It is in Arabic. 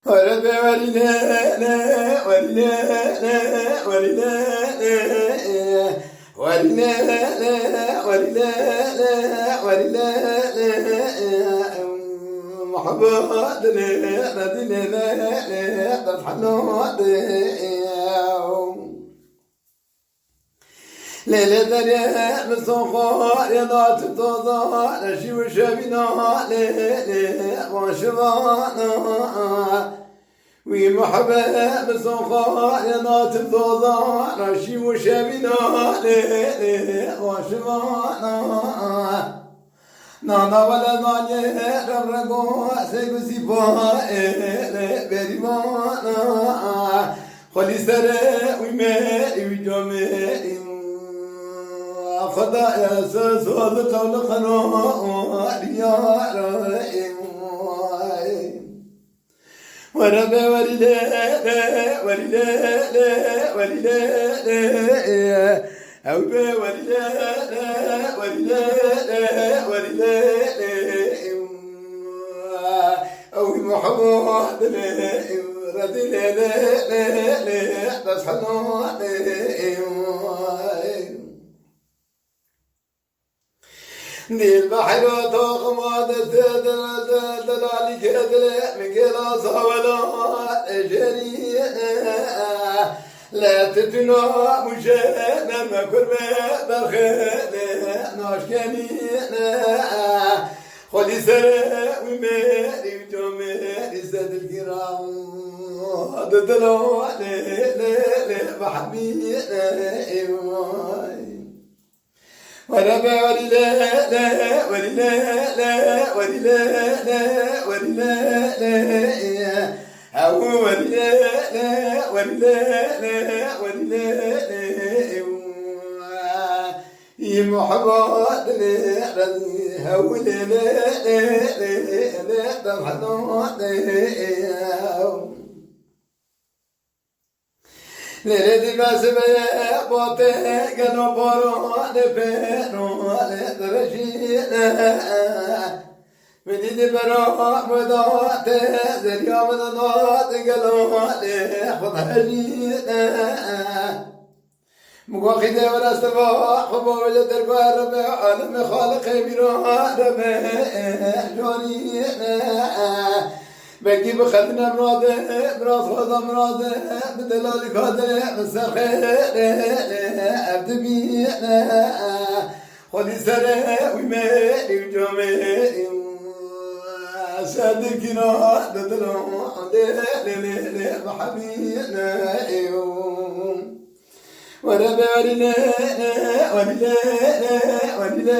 ورد ولنا ولنا ولنا ولنا ولنا ولنا محبتنا ردنا تفحنا ليلة دريا مسوقا يا ذات التوضا نشي وشابنا ليلة وشبانا ومحبة مسوقا يا ذات التوضا نشي وشابنا ليلة وشبانا نانا ولا نانية رمرقو سيكو سيبا بريمانا خلي سرق ويمالي وجمالي خدا يا سواد قول خنوار يا رائم ورب ولله ولله ولله أو ولله ولله ولله أو محمد رد لا تصحنا ديل بحر وطاق ما دلالي كدل من كلاس ولا جرينا لا تتنا مشانا ما كرنا برخنا ناشكنينا خلي سرق ومالي وجمالي زاد الكرام دلالي لا بحبينا ورب ولله ولله ولله ولله أو ولله ولله ولله محبات رضي هول لا تفحض ليلة بس بيا بوتة كانوا بارون بينو لدرجينا بدي برا مدات زريا مدات قالوا لخذهجينا مقاخذة ولا استفاء خبوجة دربار ربع عالم خالق بيرا ربع جونينا بكي بخدنا مراده براس خدا مراده بدلالي كاده مسخه عبد بينا خلي سره ويمالي وجمالي صدقنا ددلو ليلي بحبينا وربع ولله ولله ولله